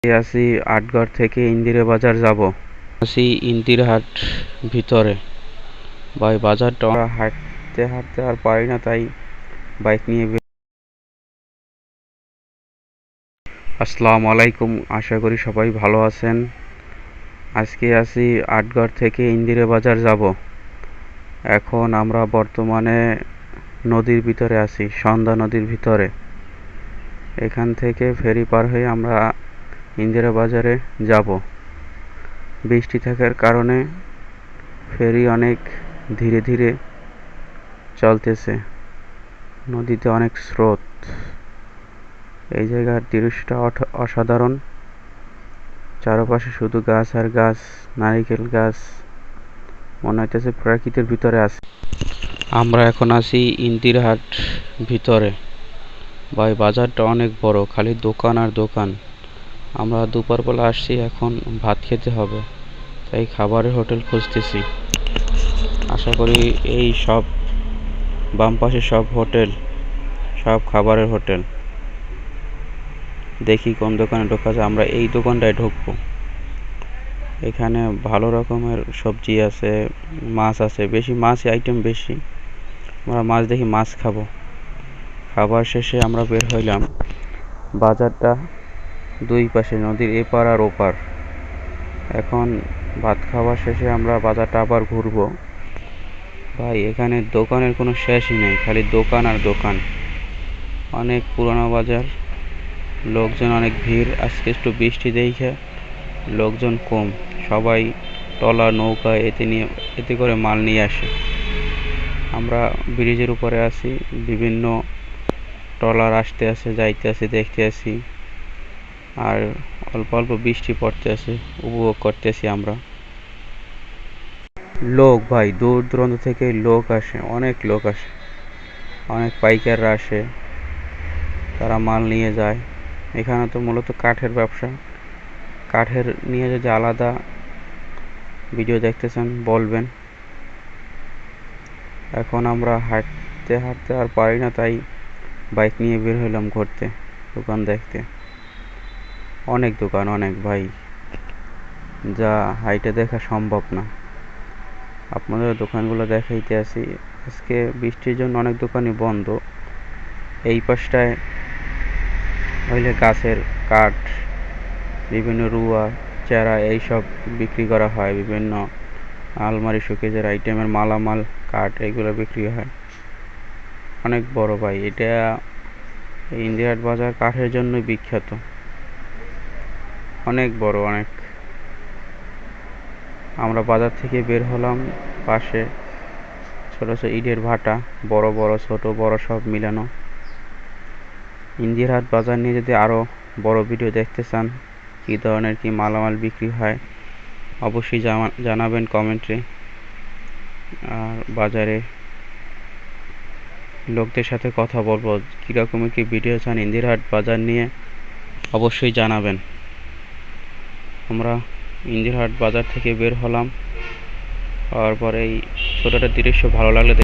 আছি আটঘর থেকে ইন্দিরা বাজার যাব। আছি ইন্দিরহাট ভিতরে। ভাই বাজারটা হাঁটতে হাঁটতে আর পারি না, তাই বাইক নিয়ে আসসালামু আলাইকুম, আশা করি সবাই ভালো আছেন। আজকে আছি আটঘর থেকে ইন্দিরা বাজার যাব। এখন আমরা বর্তমানে নদীর ভিতরে আছি, সন্ধ্যা নদীর ভিতরে। এখান থেকে ফেরি পার হয়ে আমরা ইন্দিরা বাজারে যাব। বৃষ্টি থাকার কারণে ফেরি অনেক ধীরে ধীরে চলতেছে। নদীতে অনেক স্রোত। এই জায়গার দৃশ্যটা অসাধারণ। চারপাশে শুধু গাছ আর গাছ, নারিকেল গাছ। মনে হইতেছে প্রকৃতির ভিতরে আছি। আমরা এখন আছি ইন্দিরহাট ভিতরে। ভাই বাজারটা অনেক বড়, খালি দোকান আর দোকান। আমরা দুপুরবেলা আসছি, এখন ভাত খেতে হবে, তাই খাবারের হোটেল খুঁজতেছি। আশা করি এই সব বাম পাশে সব হোটেল, সব খাবারের হোটেল। দেখি কোন দোকানে ঢোকা যায়। আমরা এই দোকানটায় ঢুকবো। এখানে ভালো রকমের সবজি আছে, মাছ আছে, বেশি মাছ আইটেম বেশি। আমরা মাছ দেখি, মাছ খাবো। খাবার শেষে আমরা বের হইলাম। বাজারটা দুই পাশে, নদীর এপার আর ওপার। এখন ভাত খাওয়ার শেষে আমরা বাজারটা আবার ঘুরবো। ভাই এখানে দোকানের কোনো শেষই নেই, খালি দোকান আর দোকান। অনেক পুরনো বাজার, লোকজন অনেক ভিড়। আজকে একটু বৃষ্টি দেখে লোকজন কম। সবাই ট্রলা নৌকা এতে করে মাল নিয়ে আসে। আমরা ব্রিজের উপরে আছি, বিভিন্ন ট্রলার আসতে আসে, যাইতে আসে, দেখতে আসি। আর অল্প অল্প বৃষ্টি পড়তে আসে, উপভোগ করতেছি আমরা। লোক ভাই দূর দূরান্ত থেকে লোক আসে, অনেক লোক আসে। অনেক পাইকাররা আসে, তারা মাল নিয়ে যায়। এখানে তো মূলত কাঠের ব্যবসা। কাঠের নিয়ে যদি আলাদা ভিডিও দেখতে চান বলবেন। এখন আমরা হাঁটতে হাঁটতে আর পারি না, তাই বাইক নিয়ে বের হইলাম ঘুরতে, দোকান দেখতে। অনেক দোকান, অনেক ভাই, যা হাইটে দেখা সম্ভব না। আপনাদের দোকানগুলো দেখাইতে আসি। আজকে বৃষ্টির জন্য অনেক দোকানই বন্ধ। এই পাশটায় হইলে গাছের কাঠ, বিভিন্ন রুয়া, চেরা এইসব বিক্রি করা হয়। বিভিন্ন আলমারি, শোকেজের আইটেমের মালামাল, কাঠ, এগুলো বিক্রি হয়। অনেক বড় ভাই এটা। ইন্দিরহাট বাজার কাঠের জন্য বিখ্যাত। অনেক বড়, অনেক। আমরা বাজার থেকে বের হলাম। পাশে ছোট ছোট ইটের ভাটা, বড় বড়, ছোট বড় সব মিলানো। ইন্দিরহাট বাজার নিয়ে যদি আরো বড় ভিডিও দেখতে চান, কি ধরনের কি মালামাল বিক্রি হয়, অবশ্যই জানাবেন কমেন্টে। আর বাজারে লোকদের সাথে কথা বলবো, কীরকমের কি ভিডিও চান ইন্দিরহাট বাজার নিয়ে, অবশ্যই জানাবেন। আমরা ইন্দিরহাট বাজার থেকে বের হলাম। তারপরে এই ছোট একটা দৃশ্য ভালো লাগলে